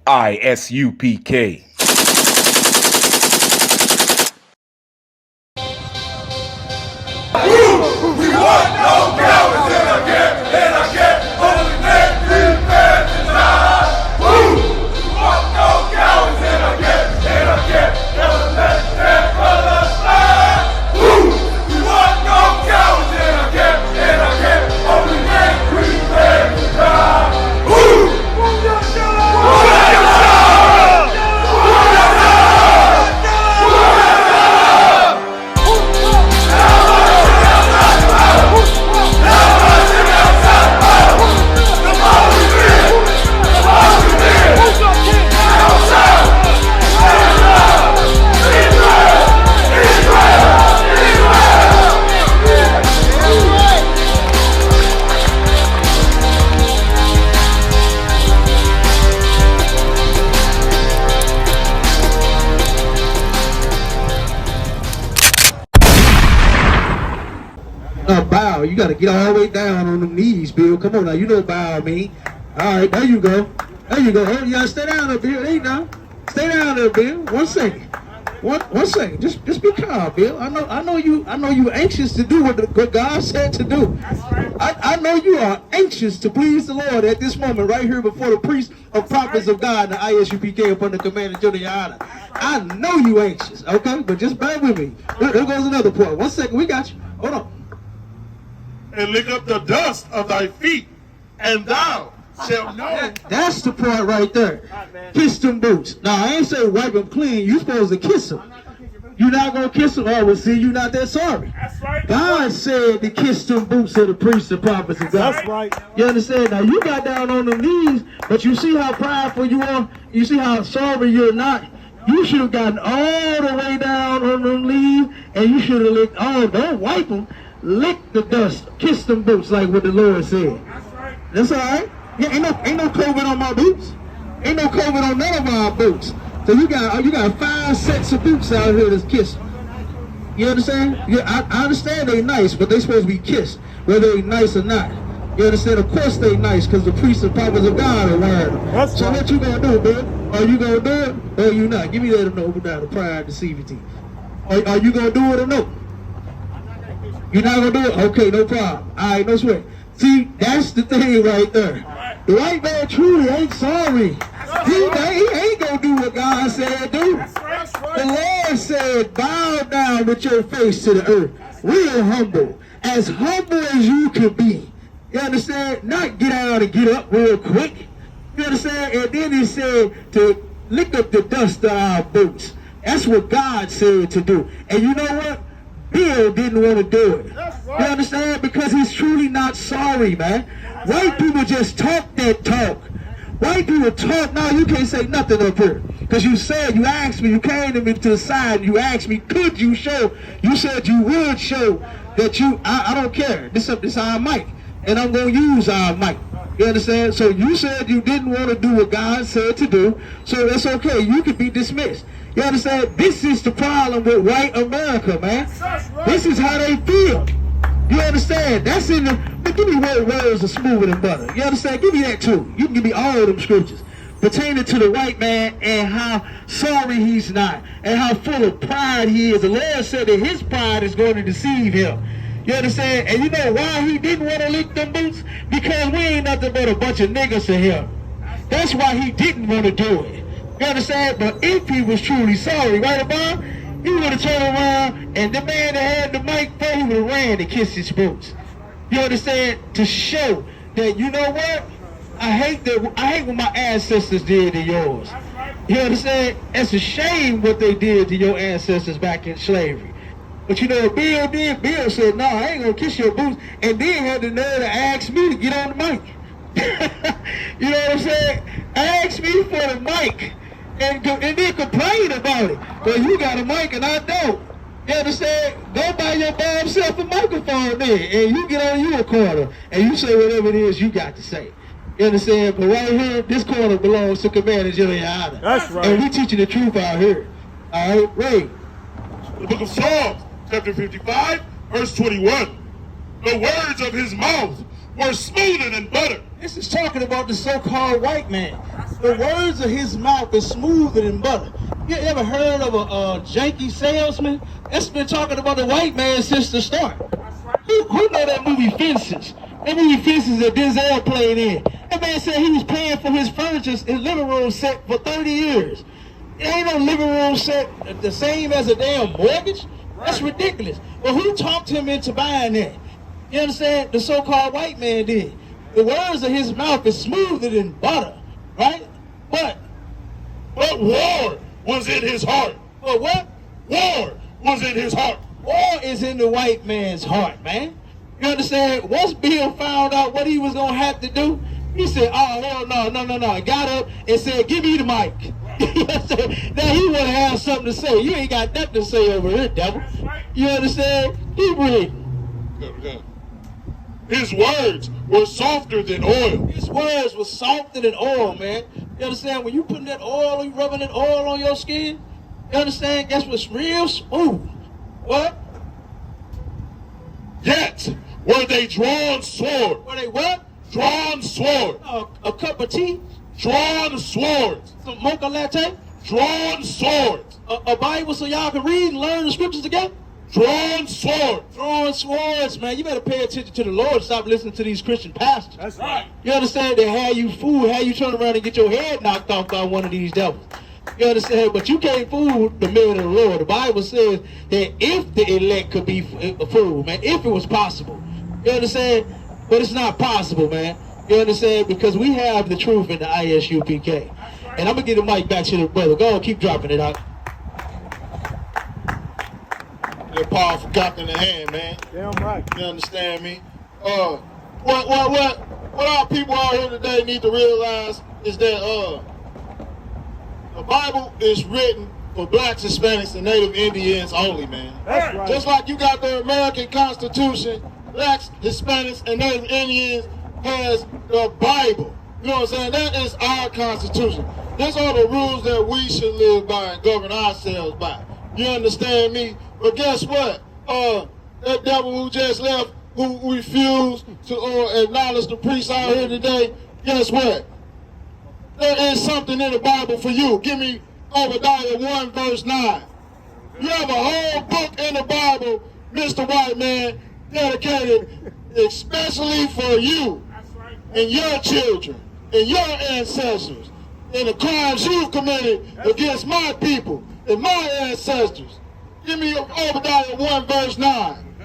ISUPK. We want no cowards in our camp, in our camp. Only men prepare to die. We want no cowards in our camp, in our camp. Never let their colors fly. We want no cowards in our camp, in our camp. Only men prepare to die. Bow, you gotta get all the way down on the knees, Bill. Come on now, you know bow me. All right, there you go. There you go. Oh, you gotta stay down there, Bill. There you go. Stay down there, Bill. 1 second. One second. Just be calm, Bill. I know you anxious to do what God said to do. I know you are anxious to please the Lord at this moment, right here before the priests of prophets of God, the ISUPK, upon the command of Junior Honor. I know you anxious, okay? But just bear with me. There goes another point. 1 second, we got you. Hold on. And lick up the dust of thy feet, and thou shalt know. That's the part right there. Kiss them boots. Now, I ain't say wipe them clean. You supposed to kiss them. You're not going to kiss them. Oh, well, see, you're not that sorry. That's right. God said to kiss them boots of the priests and prophets of God. That's right. You understand? Now, you got down on the knees, but you see how prideful you are? You see how sorry you're not? You should have gotten all the way down on them knees, and you should have licked, oh, don't wipe them. Lick the dust, kiss them boots like what the Lord said. That's all right. Yeah, ain't no COVID on my boots. Ain't no COVID on none of our boots. So you got 5 sets of boots out here that's kissed. You understand? Yeah, I understand they nice, but they supposed to be kissed, whether they nice or not. You understand? Of course they nice, because the priests and prophets of God are wearing them. So what you gonna do, man? Are you gonna do it or you not? Give me that no down the pride and CVT. Are you gonna do it or no? You're not gonna do it? Okay, no problem. All right, no sweat. See, that's the thing right there. The white man truly ain't sorry. He ain't gonna do what God said do. The Lord said, bow down with your face to the earth. Real humble. As humble as you can be. You understand? Not get out and get up real quick. You understand? And then he said to lick up the dust of our boots. That's what God said to do. And you know what? Bill didn't want to do it. You understand? Because he's truly not sorry, man. White people just talk that talk. White people talk. Now you can't say nothing up here. Because you asked me, you came to me to the side, and you asked me, could you show? You said you would show that I don't care. This our mic. And I'm going to use our mic. You understand? So you said you didn't want to do what God said to do. So that's okay. You can be dismissed. You understand? This is the problem with white America, man. This is how they feel. You understand? That's in the... Give me words are smoother than butter. You understand? Give me that too. You can give me all of them scriptures pertaining to the white man and how sorry he's not and how full of pride he is. The Lord said that his pride is going to deceive him. You understand? And you know why he didn't want to lick them boots? Because we ain't nothing but a bunch of niggas to him. That's why he didn't want to do it. You understand? But if he was truly sorry, right about, he would have turned around and the man that had the mic, he would have ran to kiss his boots. You understand? To show that, you know what? I hate what my ancestors did to yours. You understand? It's a shame what they did to your ancestors back in slavery. But you know what Bill did? Bill said, no, I ain't gonna kiss your boots, and then had the nerve to ask me to get on the mic. You know what I'm saying? Ask me for the mic. And then complain about it. Well, you got a mic and I don't. You understand? Go buy your damn self a microphone then, and you get on your corner, and you say whatever it is you got to say. You understand? But right here, this corner belongs to Commander Giuliani. That's right. And we teaching the truth out here. All right, Ray. The book of Psalms, chapter 55, verse 21. The words of his mouth were smoother than butter, This is talking about the so-called white man. The words of his mouth is smoother than butter. You ever heard of a janky salesman? That's been talking about the white man since the start. Who know that movie Fences? That movie Fences that Denzel played in. That man said he was paying for his furniture, his living room set for 30 years. It ain't no living room set the same as a damn mortgage. That's ridiculous. Well, who talked him into buying that? You understand? The so-called white man did. The words of his mouth is smoother than butter, right? But war was in his heart. But what? War was in his heart. War is in the white man's heart, man. You understand? Once Bill found out what he was going to have to do, he said, oh, hell no. Got up and said, give me the mic. You understand? Now he want to have something to say. You ain't got nothing to say over here, devil. You understand? Keep reading. His words were softer than oil. His words were softer than oil, man. You understand? When you putting that oil, you rubbing that oil on your skin, you understand? Guess what's real smooth? What? Yet were they drawn swords. Were they what? Drawn swords. A cup of tea? Drawn swords. Some mocha latte? Drawn swords. A Bible so y'all can read and learn the scriptures together? Drawn swords. Drawn swords, man. You better pay attention to the Lord. Stop listening to these Christian pastors. That's right. You understand? They have you fooled, have you turn around and get your head knocked off by one of these devils. You understand? But you can't fool the men of the Lord. The Bible says that if the elect could be fooled, man, if it was possible. You understand? But it's not possible, man. You understand? Because we have the truth in the ISUPK. And I'm going to give the mic back to the brother. Go on, keep dropping it out. They're powerful cock in the hand, man. Damn right. You understand me? What our people out here today need to realize is that the Bible is written for blacks, Hispanics, and Native Indians only, man. That's right. Just like you got the American Constitution, blacks, Hispanics, and Native Indians has the Bible. You know what I'm saying? That is our Constitution. These are the rules that we should live by and govern ourselves by. You understand me? But guess what? That devil who just left, who refused to acknowledge the priests out here today, guess what? There is something in the Bible for you. Give me Obadiah 1 verse 9. You have a whole book in the Bible, Mr. White Man, dedicated especially for you and your children and your ancestors and the crimes you've committed against my people and my ancestors. Give me Obadiah 1 verse 9.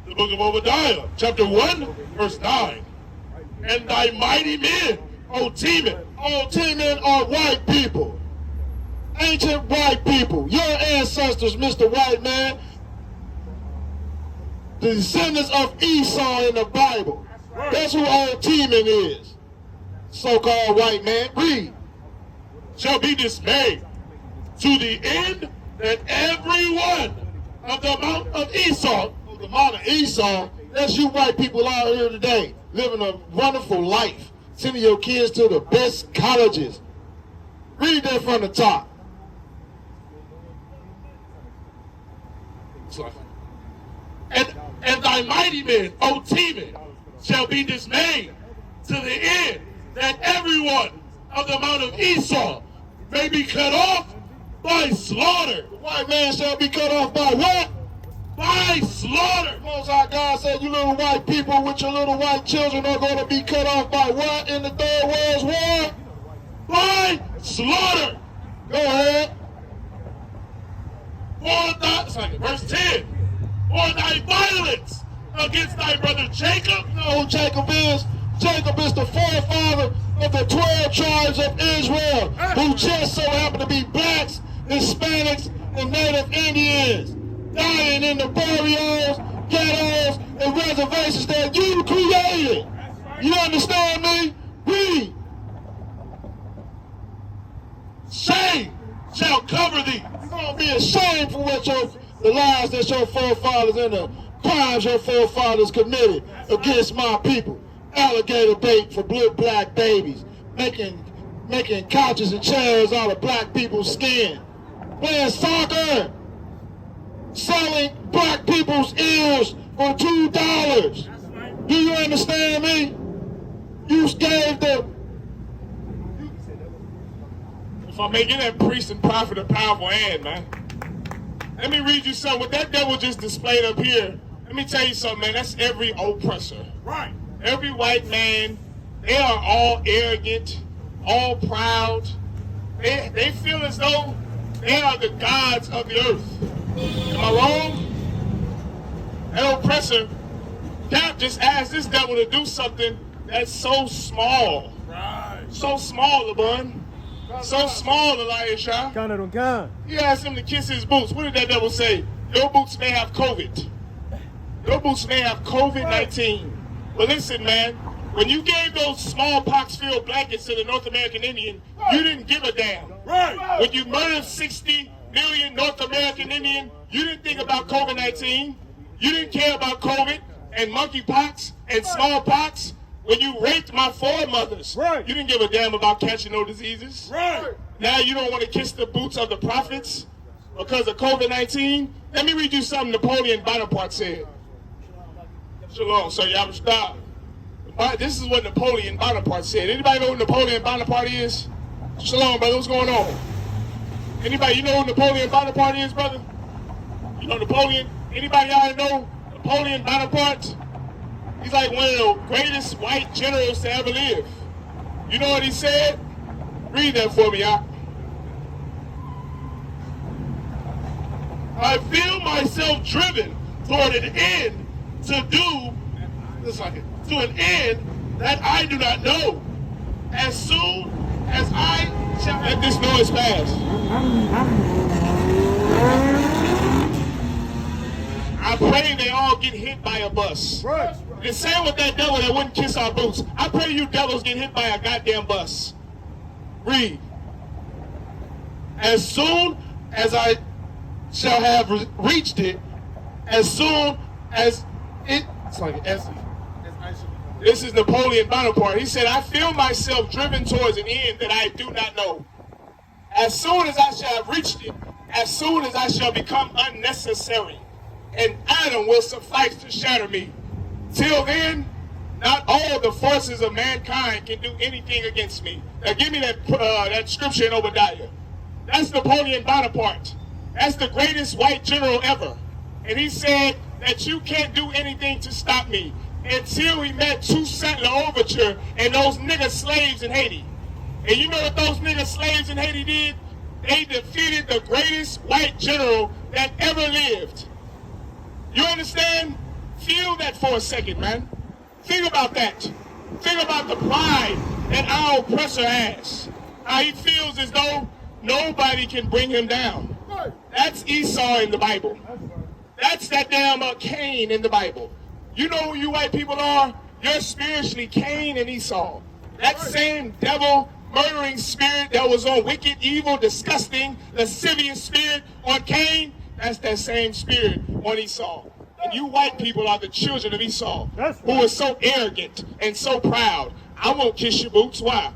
The book of Obadiah, chapter 1, verse 9. And thy mighty men, O Teman. O Teman are white people. Ancient white people. Your ancestors, Mr. White Man. The descendants of Esau in the Bible. That's who old Teman is. So-called white man. Read. Shall be dismayed to the end that every one of the mount of Esau, The mount of Esau, that's you white people out here today, living a wonderful life, sending your kids to the best colleges. Read that from the top. and thy mighty men, O Teman, shall be dismayed to the end that every one of the mount of Esau may be cut off by slaughter. The white man shall be cut off by what? By slaughter. Most High God said you little white people with your little white children are going to be cut off by what in the Third World War? By slaughter. Go ahead. Verse 10. For thy violence against thy brother Jacob. You know who Jacob is? Jacob is the forefather of the 12 tribes of Israel, who just so happen to be blacks, Hispanics, and Native Indians, dying in the barrios, ghettos, and reservations that you created. You understand me? Read. Shame shall cover thee. You're going to be ashamed for what the lies that your forefathers and the crimes your forefathers committed against my people. Alligator bait for blue black babies, making couches and chairs out of black people's skin, playing soccer, selling black people's ears for $2. Do you understand me? You gave the... If I may get that priest and prophet a powerful hand, man. Let me read you something. What that devil just displayed up here, let me tell you something, man. That's every oppressor. Right. Every white man, they are all arrogant, all proud. They feel as though they are the gods of the earth. Am I wrong? That oppressor, God just asked this devil to do something that's so small. Right. So small, LeBron. So small, Elisha. He asked him to kiss his boots. What did that devil say? Your boots may have COVID. Your boots may have COVID-19. Well, listen, man. When you gave those smallpox-filled blankets to the North American Indian, you didn't give a damn. Right. When you murdered 60 million North American Indian, you didn't think about COVID-19. You didn't care about COVID and monkeypox and smallpox. When you raped my foremothers, Right. You didn't give a damn about catching no diseases. Right. Now you don't want to kiss the boots of the prophets because of COVID-19? Let me read you something Napoleon Bonaparte said. Shalom, sir. Y'all stop. This is what Napoleon Bonaparte said. Anybody know who Napoleon Bonaparte is? Shalom, brother. What's going on? Anybody, you know who Napoleon Bonaparte is, brother? You know Napoleon? Anybody out there know Napoleon Bonaparte? He's like one of the greatest white generals to ever live. You know what he said? Read that for me, y'all. I feel myself driven toward an end to an end that I do not know. As soon as I shall let this noise pass. I pray they all get hit by a bus. Right. The same with that devil that wouldn't kiss our boots. I pray you devils get hit by a goddamn bus. Read. As soon as I shall have reached it, as soon as it... It's like this is Napoleon Bonaparte. He said, I feel myself driven towards an end that I do not know. As soon as I shall have reached it, as soon as I shall become unnecessary, an atom will suffice to shatter me. Till then, not all the forces of mankind can do anything against me. Now give me that scripture in Obadiah. That's Napoleon Bonaparte. That's the greatest white general ever. And he said that you can't do anything to stop me until we met Toussaint L'Ouverture and those nigger slaves in Haiti. And you know what those nigger slaves in Haiti did? They defeated the greatest white general that ever lived. You understand? Feel that for a second, man. Think about that. Think about the pride that our oppressor has. How he feels as though nobody can bring him down. That's Esau in the Bible. That's that damn Cain in the Bible. You know who you white people are? You're spiritually Cain and Esau. That same devil murdering spirit that was on wicked, evil, disgusting, lascivious spirit on Cain, that's that same spirit on Esau. And you white people are the children of Esau, who are so arrogant and so proud. I won't kiss your boots. Why?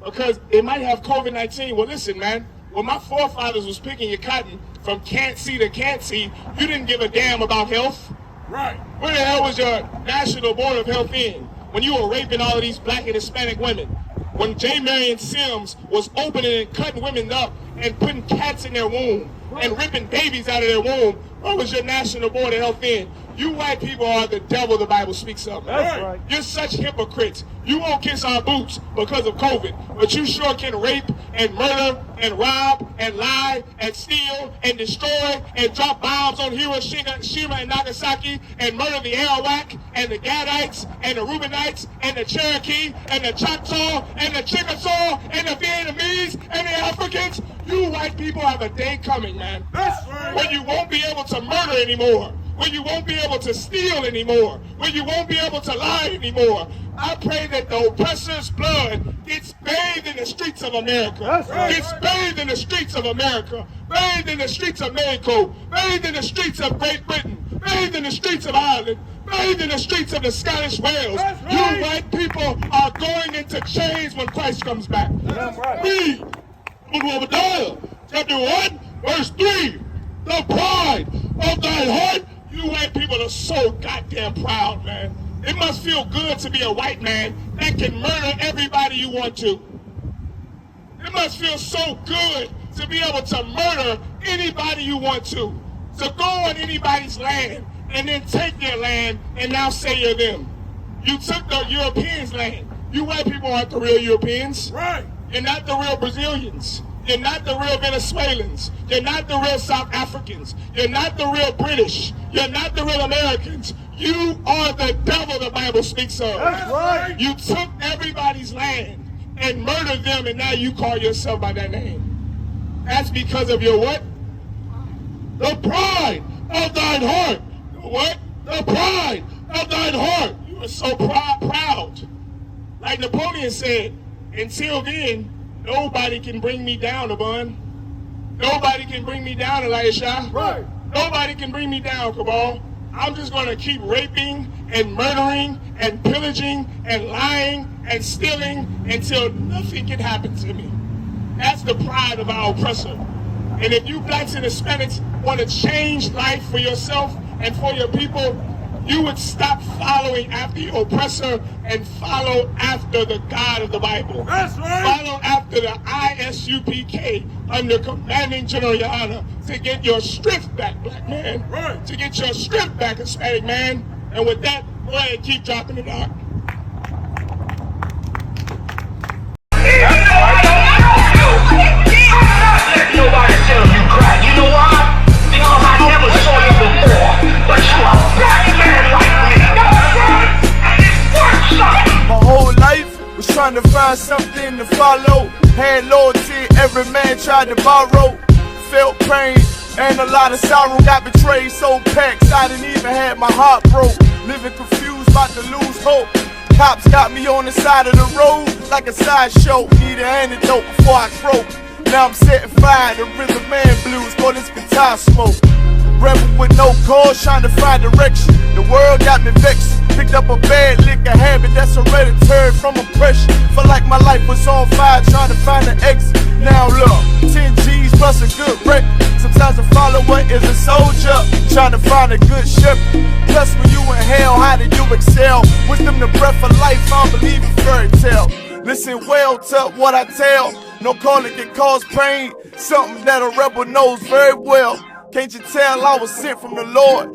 Because it might have COVID-19. Well, listen, man. When my forefathers was picking your cotton from can't see to can't see, you didn't give a damn about health. Right. Where the hell was your National Board of Health in when you were raping all of these black and Hispanic women? When J. Marion Sims was opening and cutting women up and putting cats in their womb and ripping babies out of their womb, where was your National Board of Health in? You white people are the devil the Bible speaks of. That's right. You're such hypocrites. You won't kiss our boots because of COVID, but you sure can rape and murder and rob and lie and steal and destroy and drop bombs on Hiroshima and Nagasaki and murder the Arawak and the Gadites and the Reubenites and the Cherokee and the Choctaw and the Chickasaw and the Vietnamese and the Africans. You white people have a day coming, man. That's right. When you won't be able to murder anymore. When you won't be able to steal anymore. When you won't be able to lie anymore. I pray that the oppressor's blood gets bathed in the streets of America. That's right. Gets bathed in the streets of America. Bathed in the streets of Mexico. Bathed in the streets of Great Britain. Bathed in the streets of Ireland. Bathed in the streets of the Scottish Wales. That's right. You white people are going into chains when Christ comes back. That's right. Read. Obadiah, chapter 1, verse 3. The pride of thy heart. You white people are so goddamn proud, man. It must feel good to be a white man that can murder everybody you want to. It must feel so good to be able to murder anybody you want to go on anybody's land and then take their land and now say you're them. You took the Europeans' land. You white people aren't the real Europeans. Right. You're not the real Brazilians. You're not the real Venezuelans. You're not the real South Africans. You're not the real British. You're not the real Americans. You are the devil the Bible speaks of. That's right. You took everybody's land and murdered them, and now you call yourself by that name. That's because of your what? The pride of thine heart. What? The pride of thine heart. You are so proud. Like Napoleon said, until then, nobody can bring me down, Abun. Nobody can bring me down, Elisha. Right. Nobody can bring me down, Cabal. I'm just going to keep raping and murdering and pillaging and lying and stealing until nothing can happen to me. That's the pride of our oppressor. And if you blacks and Hispanics want to change life for yourself and for your people, you would stop following after your oppressor and follow after the God of the Bible. That's right. Follow after the ISUPK under Commanding General Your Honor to get your strength back, black man. Right. To get your strength back, Hispanic man. And with that, go ahead and keep dropping it out. Nobody tell you cry. You know why? Because I never saw you before. But you are a black man like me. And it's worth something. My whole life was trying to find something to follow. Had loyalty, every man tried to borrow. Felt pain and a lot of sorrow. Got betrayed, so packed, I didn't even have my heart broke. Living confused, about to lose hope. Cops got me on the side of the road like a sideshow. Need an antidote before I croak. Now I'm setting fire to rhythm man blues, call this guitar smoke. Rebel with no cause, trying to find direction. The world got me vexed. Picked up a bad liquor habit that's hereditary from oppression. Felt like my life was on fire, trying to find an exit. Now look, 10 G's plus a good record. Sometimes a follower is a soldier, trying to find a good shepherd. Plus when you in hell, how do you excel? Wisdom the breath of life, I don't believe in fairy tale. Listen well to what I tell. No calling can cause pain. Something that a rebel knows very well. Can't you tell I was sent from the Lord?